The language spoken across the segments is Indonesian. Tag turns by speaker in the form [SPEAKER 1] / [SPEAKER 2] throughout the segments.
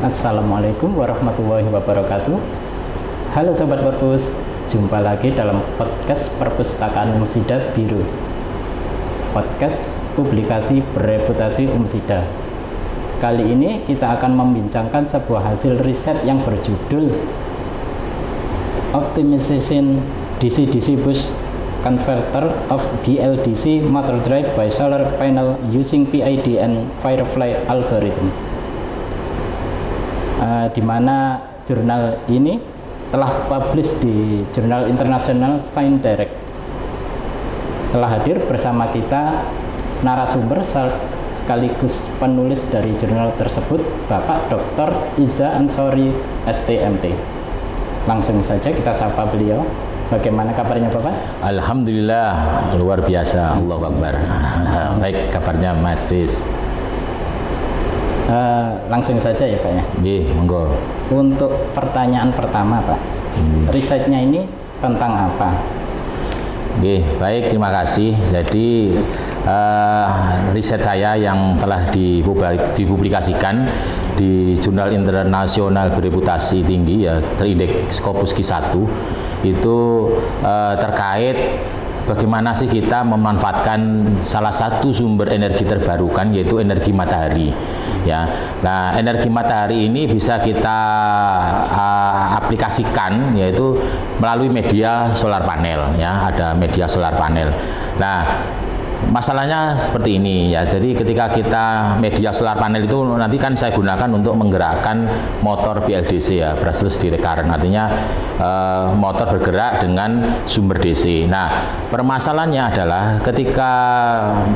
[SPEAKER 1] Assalamualaikum warahmatullahi wabarakatuh. Halo Sobat Perpus, jumpa lagi dalam podcast Perpustakaan Umsida Biru. Podcast publikasi bereputasi Umsida. Kali ini kita akan membincangkan sebuah hasil riset yang berjudul Optimization DC-DC Boost Converter of BLDC Motor Drive by Solar Panel Using PID and Firefly Algorithm. Di mana jurnal ini telah publish di Jurnal International Science Direct. Telah hadir bersama kita narasumber sekaligus penulis dari jurnal tersebut, Bapak Dr. Iza Ansori, STMT. Langsung saja kita sapa beliau. Bagaimana kabarnya Bapak?
[SPEAKER 2] Alhamdulillah, luar biasa. Allahu Akbar. Baik kabarnya Mas Bis.
[SPEAKER 1] Langsung saja ya Pak ya.
[SPEAKER 2] Iya, monggo.
[SPEAKER 1] Untuk pertanyaan pertama Pak, risetnya ini tentang apa?
[SPEAKER 2] Oke, baik, terima kasih. Jadi riset saya yang telah dipublikasikan di Jurnal Internasional Bereputasi Tinggi ya, terindeks Scopus Q1 itu terkait bagaimana sih kita memanfaatkan salah satu sumber energi terbarukan, yaitu energi matahari. Ya, nah energi matahari ini bisa kita aplikasikan yaitu melalui media solar panel. Ya, ada media solar panel. Nah, masalahnya seperti ini ya. Jadi ketika kita media solar panel itu nanti kan saya gunakan untuk menggerakkan motor BLDC ya, brushless direct current. Artinya motor bergerak dengan sumber DC. Nah, permasalahannya adalah ketika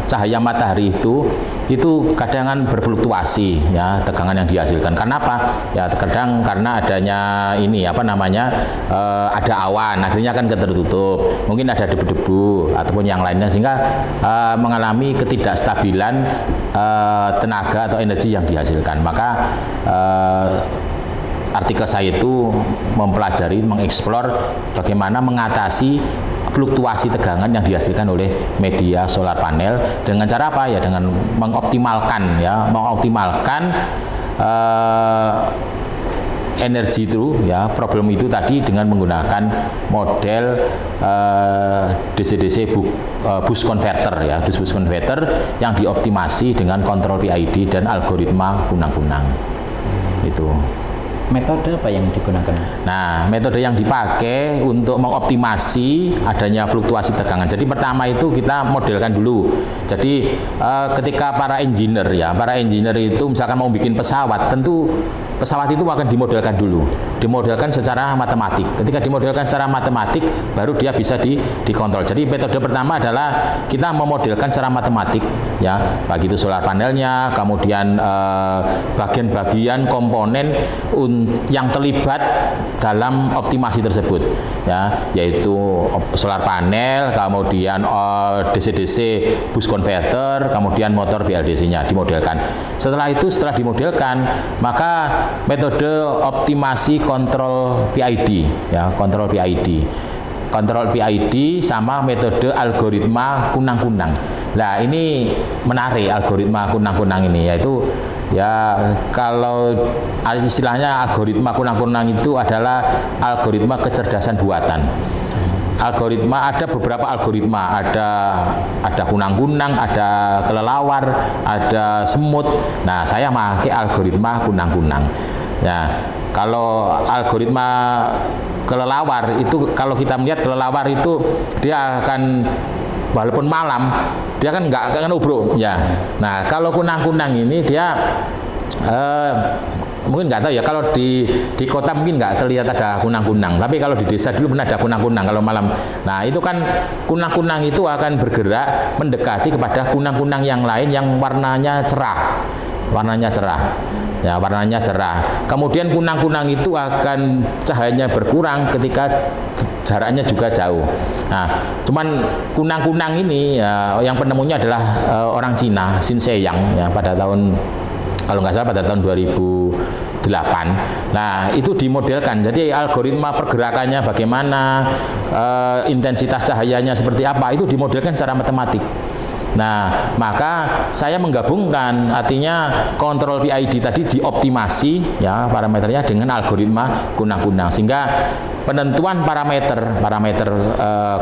[SPEAKER 2] cahaya matahari itu kadang berfluktuasi ya, tegangan yang dihasilkan. Karena apa? Ya terkadang karena adanya ini ada awan, akhirnya kan tertutup. Mungkin ada debu-debu ataupun yang lainnya sehingga mengalami ketidakstabilan tenaga atau energi yang dihasilkan. Maka artikel saya itu mempelajari, mengeksplor bagaimana mengatasi fluktuasi tegangan yang dihasilkan oleh media solar panel dengan cara apa ya? Dengan mengoptimalkan energi itu ya, problem itu tadi dengan menggunakan model DC-DC boost converter ya, boost converter yang dioptimasi dengan kontrol PID dan algoritma kunang-kunang. Itu.
[SPEAKER 1] Metode apa yang digunakan?
[SPEAKER 2] Nah, metode yang dipakai untuk mengoptimasi adanya fluktuasi tegangan. Jadi pertama itu kita modelkan dulu. Jadi ketika para engineer itu misalkan mau bikin pesawat, tentu pesawat itu akan dimodelkan dulu, dimodelkan secara matematik. Ketika dimodelkan secara matematik, baru dia bisa dikontrol. Jadi metode pertama adalah kita memodelkan secara matematik, ya, baik itu solar panelnya, kemudian bagian-bagian komponen yang terlibat dalam optimasi tersebut, ya, yaitu solar panel, kemudian DC-DC boost converter, kemudian motor BLDC-nya dimodelkan. Setelah dimodelkan, maka metode optimasi kontrol PID, ya, kontrol PID sama metode algoritma kunang-kunang. Nah, ini menarik algoritma kunang-kunang ini, yaitu ya kalau istilahnya algoritma kunang-kunang itu adalah algoritma kecerdasan buatan. Ada beberapa algoritma, ada kunang-kunang, ada kelelawar, ada semut. Nah, saya pakai algoritma kunang-kunang. Ya, kalau algoritma kelelawar itu, kalau kita melihat kelelawar itu dia akan walaupun malam dia kan nggak akan ubruk ya. Nah, kalau kunang-kunang ini dia mungkin nggak tahu ya, kalau di kota mungkin nggak terlihat ada kunang-kunang, tapi kalau di desa dulu pernah ada kunang-kunang kalau malam. Nah, itu kan kunang-kunang itu akan bergerak mendekati kepada kunang-kunang yang lain yang warnanya cerah. Ya, warnanya cerah. Kemudian kunang-kunang itu akan cahayanya berkurang ketika jaraknya juga jauh. Nah, cuman kunang-kunang ini ya, yang penemunya adalah orang Cina, Xin Sheyang, ya, pada tahun, kalau nggak salah pada tahun 2008. Nah, itu dimodelkan. Jadi algoritma pergerakannya bagaimana, intensitas cahayanya seperti apa, itu dimodelkan secara matematik. Nah, maka saya menggabungkan, artinya kontrol PID tadi dioptimasi ya parameternya dengan algoritma kunang-kunang, sehingga penentuan parameter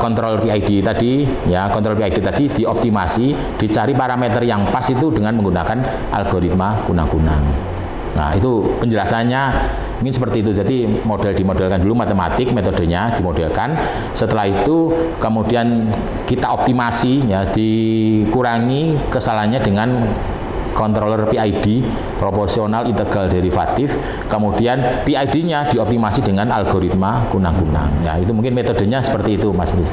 [SPEAKER 2] kontrol PID tadi ya, kontrol PID tadi dioptimasi, dicari parameter yang pas itu dengan menggunakan algoritma kunang-kunang. Nah, itu penjelasannya mungkin seperti itu. Jadi dimodelkan dulu matematik, metodenya dimodelkan. Setelah itu kemudian kita optimasi ya, dikurangi kesalahannya dengan controller PID, proporsional integral derivatif. Kemudian PID-nya dioptimasi dengan algoritma kunang-kunang. Ya, itu mungkin metodenya seperti itu, Mas Bris.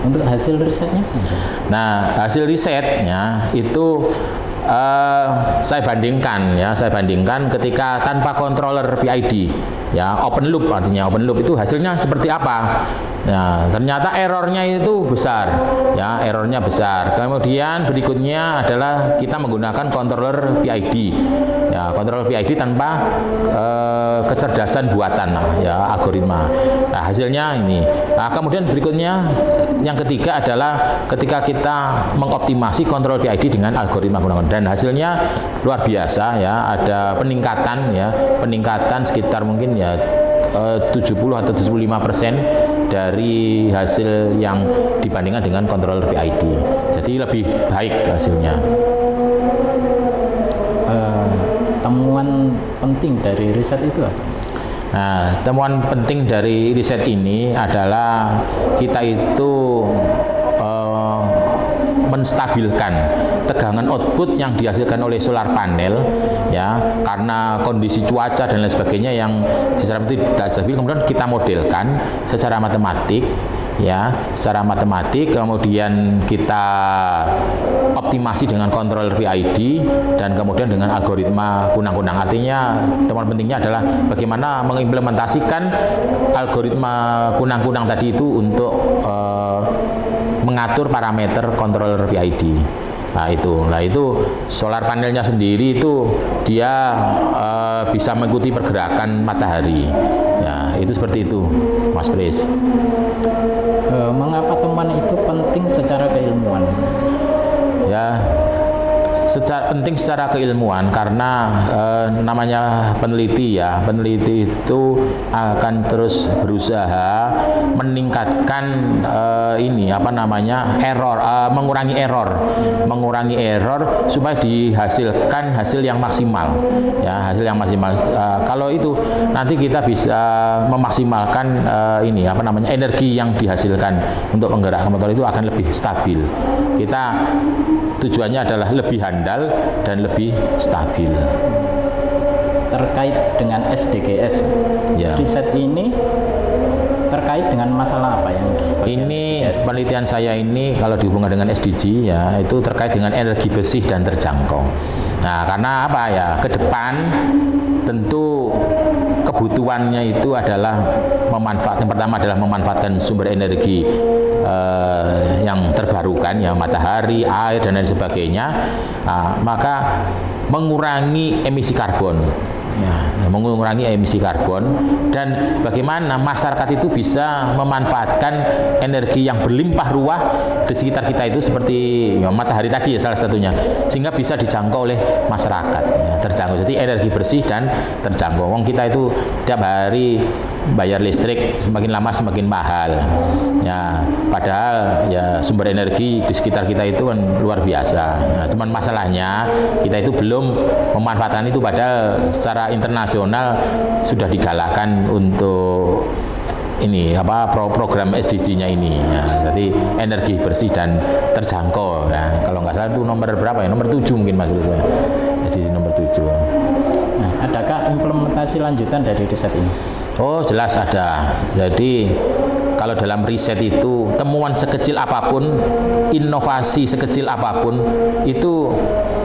[SPEAKER 1] Untuk hasil risetnya?
[SPEAKER 2] Nah, hasil risetnya itu saya bandingkan ketika tanpa controller PID ya, open loop, artinya open loop itu hasilnya seperti apa. Nah, ternyata errornya itu besar ya, errornya besar. Kemudian berikutnya adalah kita menggunakan controller PID ya, controller PID tanpa kecerdasan buatan ya, algoritma. Nah, hasilnya ini. Nah, kemudian berikutnya yang ketiga adalah ketika kita mengoptimasi kontrol PID dengan algoritma kunang-kunang, dan hasilnya luar biasa ya, ada peningkatan sekitar mungkin ya 70 atau 75% dari hasil yang dibandingkan dengan controller PID. Jadi lebih baik hasilnya.
[SPEAKER 1] Temuan penting dari riset itu apa?
[SPEAKER 2] Nah, temuan penting dari riset ini adalah kita itu menstabilkan tegangan output yang dihasilkan oleh solar panel ya, karena kondisi cuaca dan lain sebagainya yang secara itu tidak stabil. Kemudian kita modelkan secara matematik ya, kemudian kita optimasi dengan controller PID dan kemudian dengan algoritma kunang-kunang. Artinya temuan pentingnya adalah bagaimana mengimplementasikan algoritma kunang-kunang tadi itu untuk mengatur parameter controller PID. Nah itu solar panelnya sendiri itu dia bisa mengikuti pergerakan matahari. Ya, itu seperti itu, Mas Pris.
[SPEAKER 1] Mengapa temuan itu penting secara keilmuan?
[SPEAKER 2] Ya, penting secara keilmuan karena namanya peneliti ya, peneliti itu akan terus berusaha meningkatkan error, mengurangi error supaya dihasilkan hasil yang maksimal ya, kalau itu nanti kita bisa memaksimalkan energi yang dihasilkan untuk menggerakkan motor itu akan lebih stabil. Kita tujuannya adalah lebih handal dan lebih stabil.
[SPEAKER 1] Terkait dengan SDGs
[SPEAKER 2] ya,
[SPEAKER 1] riset ini terkait dengan masalah apa yang
[SPEAKER 2] ini penelitian saya ini kalau dihubungkan dengan SDG ya, itu terkait dengan energi bersih dan terjangkau. Nah, karena apa ya, ke depan tentu kebutuhannya itu adalah yang pertama adalah memanfaatkan sumber energi yang terbarukan ya, matahari, air dan lain sebagainya. Nah, maka mengurangi emisi karbon ya, mengurangi emisi karbon, dan bagaimana masyarakat itu bisa memanfaatkan energi yang berlimpah ruah di sekitar kita itu seperti ya, matahari tadi ya salah satunya, sehingga bisa dijangkau oleh masyarakat ya, terjangkau. Jadi energi bersih dan terjangkau. Wong kita itu tiap hari bayar listrik semakin lama semakin mahal ya, padahal ya sumber energi di sekitar kita itu kan luar biasa. Nah, cuman masalahnya kita itu belum memanfaatkan itu, padahal secara internasional sudah digalakkan untuk program SDG-nya ini ya. Jadi energi bersih dan terjangkau ya. Kalau nggak salah itu nomor berapa ya? Nomor 7 mungkin Mas. SDG nomor 7.
[SPEAKER 1] Nah, adakah implementasi lanjutan dari riset ini?
[SPEAKER 2] Oh, jelas ada. Jadi kalau dalam riset itu temuan sekecil apapun, inovasi sekecil apapun itu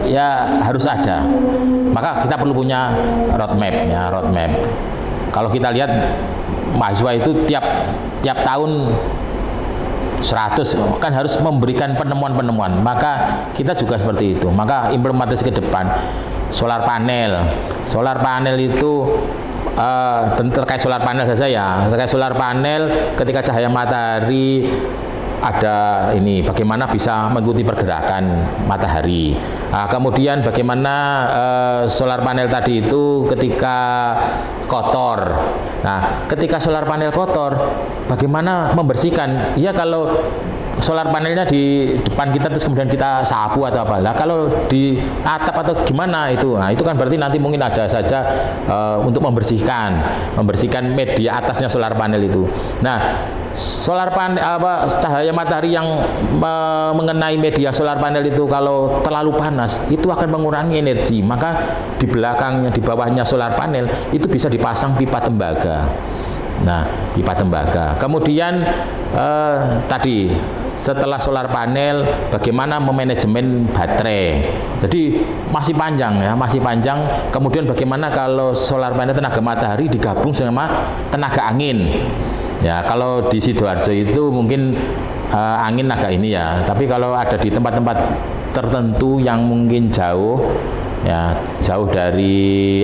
[SPEAKER 2] ya harus ada. Maka kita perlu punya roadmap ya, roadmap. Kalau kita lihat mahasiswa itu tiap tahun 100 kan harus memberikan penemuan-penemuan. Maka kita juga seperti itu. Maka implementasi ke depan solar panel itu terkait solar panel saja ya. Terkait solar panel, ketika cahaya matahari ada ini bagaimana bisa mengikuti pergerakan matahari. Kemudian bagaimana solar panel tadi itu ketika kotor. Nah, ketika solar panel kotor, bagaimana membersihkan? Ya kalau solar panelnya di depan kita terus kemudian kita sapu atau apa. Lah kalau di atap atau gimana itu? Nah, itu kan berarti nanti mungkin ada saja untuk membersihkan media atasnya solar panel itu. Nah, solar panel cahaya matahari yang mengenai media solar panel itu kalau terlalu panas itu akan mengurangi energi. Maka di belakangnya, di bawahnya solar panel itu bisa dipasang pipa tembaga. Nah, pipa tembaga. Kemudian tadi setelah solar panel, bagaimana memanajemen baterai. Jadi masih panjang ya, masih panjang. Kemudian bagaimana kalau solar panel tenaga matahari digabung sama tenaga angin. Ya, kalau di Sidoarjo itu mungkin angin agak ini ya. Tapi kalau ada di tempat-tempat tertentu yang mungkin jauh, ya jauh dari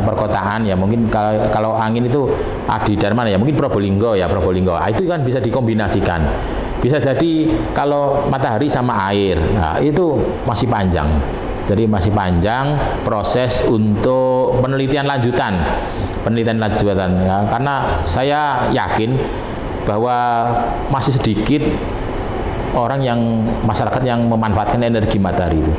[SPEAKER 2] perkotaan ya, mungkin kalau angin itu di dari mana ya, mungkin Probolinggo. Nah, itu kan bisa dikombinasikan. Bisa jadi kalau matahari sama air, nah itu masih panjang. Jadi masih panjang proses untuk penelitian lanjutan ya, karena saya yakin bahwa masih sedikit masyarakat yang memanfaatkan energi matahari itu.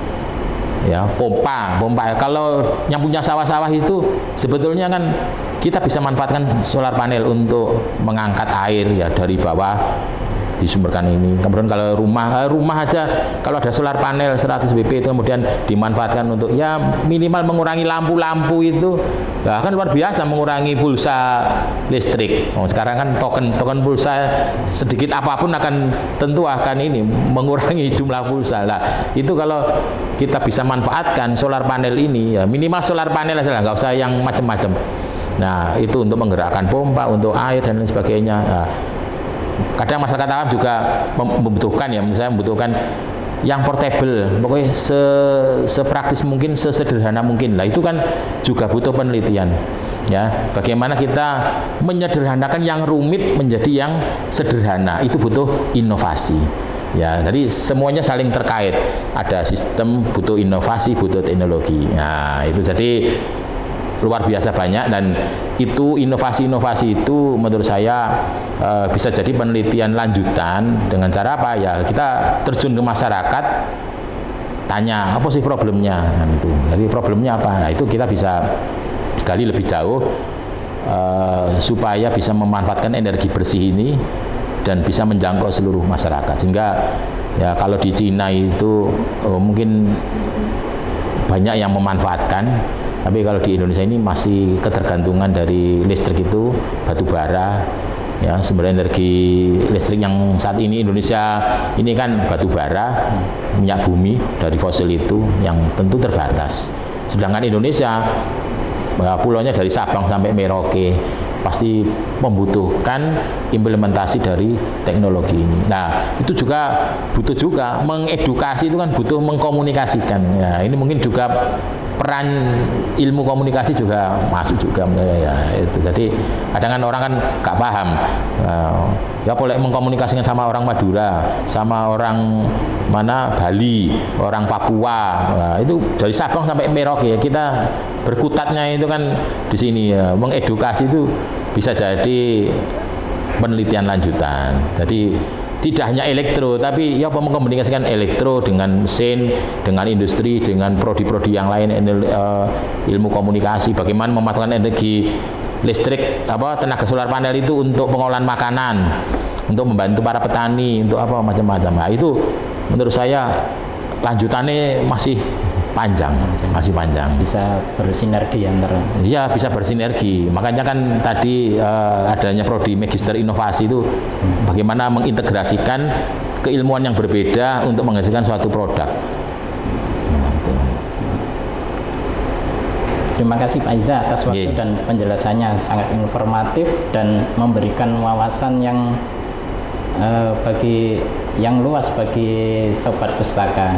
[SPEAKER 2] Ya, pompa. Kalau yang punya sawah-sawah itu sebetulnya kan kita bisa manfaatkan solar panel untuk mengangkat air ya dari bawah, disumberkan ini. Kemudian kalau rumah aja kalau ada solar panel 100 BP itu kemudian dimanfaatkan untuk ya minimal mengurangi lampu-lampu itu. Nah, kan luar biasa mengurangi pulsa listrik. Sekarang kan token pulsa sedikit apapun tentu akan ini mengurangi jumlah pulsa. Nah, itu kalau kita bisa manfaatkan solar panel ini ya minimal solar panel aja lah, nggak usah yang macam-macam. Nah, itu untuk menggerakkan pompa, untuk air dan lain sebagainya. Nah, kadang masyarakat awam juga membutuhkan ya, misalnya membutuhkan yang portable, pokoknya sepraktis mungkin, sesederhana mungkin. Lah itu kan juga butuh penelitian. Ya, bagaimana kita menyederhanakan yang rumit menjadi yang sederhana, itu butuh inovasi. Ya, jadi semuanya saling terkait. Ada sistem, butuh inovasi, butuh teknologi. Nah, itu jadi luar biasa banyak, dan itu inovasi-inovasi itu menurut saya bisa jadi penelitian lanjutan dengan cara apa ya, kita terjun ke masyarakat, tanya apa sih problemnya, kan itu. Jadi problemnya apa? Nah, itu kita bisa gali lebih jauh supaya bisa memanfaatkan energi bersih ini dan bisa menjangkau seluruh masyarakat. Sehingga ya kalau di Cina itu mungkin banyak yang memanfaatkan. Tapi kalau di Indonesia ini masih ketergantungan dari listrik itu batu bara, ya sumber energi listrik yang saat ini Indonesia ini kan batu bara, minyak bumi dari fosil itu yang tentu terbatas. Sedangkan Indonesia pulaunya dari Sabang sampai Merauke pasti membutuhkan implementasi dari teknologi ini. Nah, itu juga butuh mengedukasi, itu kan butuh mengkomunikasikan. Ya, ini mungkin juga peran ilmu komunikasi juga masuk juga ya itu. Jadi kadang kan orang kan nggak paham. Ya boleh mengkomunikasikan sama orang Madura, sama orang mana Bali, orang Papua. Nah, itu dari Sabang sampai Merauke ya, kita berkutatnya itu kan di sini ya. Mengedukasi itu bisa jadi penelitian lanjutan. Jadi tidak hanya elektro, tapi ya mengkomunikasikan elektro dengan mesin, dengan industri, dengan prodi-prodi yang lain, ilmu komunikasi, bagaimana memanfaatkan energi listrik, tenaga solar panel itu untuk pengolahan makanan, untuk membantu para petani, untuk apa macam-macam. Nah, itu menurut saya lanjutannya masih panjang.
[SPEAKER 1] Bisa bersinergi antara.
[SPEAKER 2] Iya, bisa bersinergi. Makanya kan tadi adanya prodi magister inovasi itu bagaimana mengintegrasikan keilmuan yang berbeda untuk menghasilkan suatu produk.
[SPEAKER 1] Terima kasih Pak Iza atas waktu dan penjelasannya, sangat informatif dan memberikan wawasan yang bagi yang luas bagi sobat pustaka.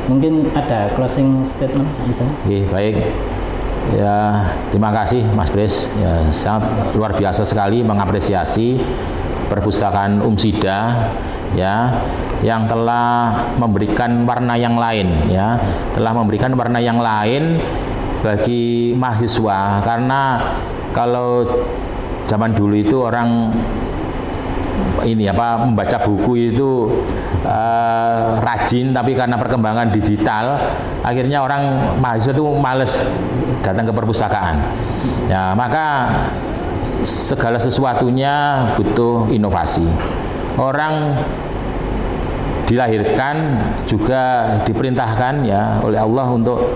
[SPEAKER 1] Mungkin ada closing statement, Iza?
[SPEAKER 2] Baik. Ya, terima kasih Mas Bres. Ya, sangat luar biasa sekali mengapresiasi perpustakaan Umsida ya, yang telah memberikan warna yang lain ya, telah memberikan warna yang lain bagi mahasiswa. Karena kalau zaman dulu itu orang ini membaca buku itu rajin, tapi karena perkembangan digital akhirnya orang mahasiswa itu males datang ke perpustakaan ya. Maka segala sesuatunya butuh inovasi. Orang dilahirkan juga diperintahkan ya oleh Allah untuk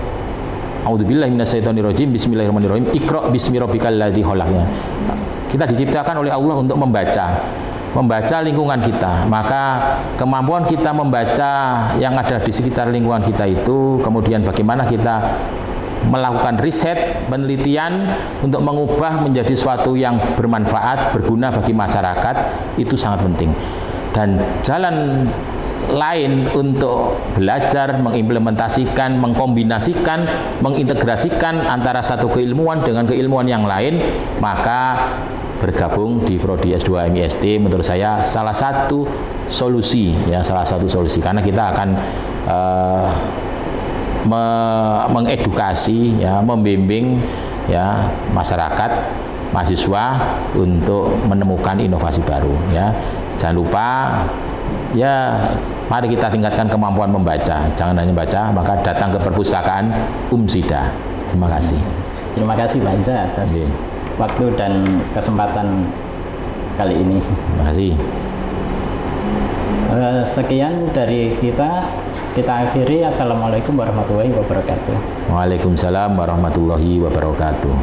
[SPEAKER 2] A'udzubillahi minasyaitonirrajim, bismillahirrahmanirrahim, Iqra bismi rabbikal ladzi khalaqnya. Kita diciptakan oleh Allah untuk membaca lingkungan kita. Maka kemampuan kita membaca yang ada di sekitar lingkungan kita itu, kemudian bagaimana kita melakukan riset, penelitian untuk mengubah menjadi suatu yang bermanfaat, berguna bagi masyarakat, itu sangat penting. Dan jalan lain untuk belajar, mengimplementasikan, mengkombinasikan, mengintegrasikan antara satu keilmuan dengan keilmuan yang lain, maka bergabung di Prodi S2 MIST menurut saya salah satu solusi ya, karena kita akan mengedukasi ya, membimbing ya masyarakat, mahasiswa untuk menemukan inovasi baru ya. Jangan lupa ya, mari kita tingkatkan kemampuan membaca, jangan hanya baca, maka datang ke perpustakaan Umsida. Terima kasih.
[SPEAKER 1] Terima kasih Pak Iza atas waktu dan kesempatan kali ini.
[SPEAKER 2] Terima kasih.
[SPEAKER 1] Sekian dari kita akhiri. Assalamualaikum warahmatullahi wabarakatuh.
[SPEAKER 2] Waalaikumsalam warahmatullahi wabarakatuh.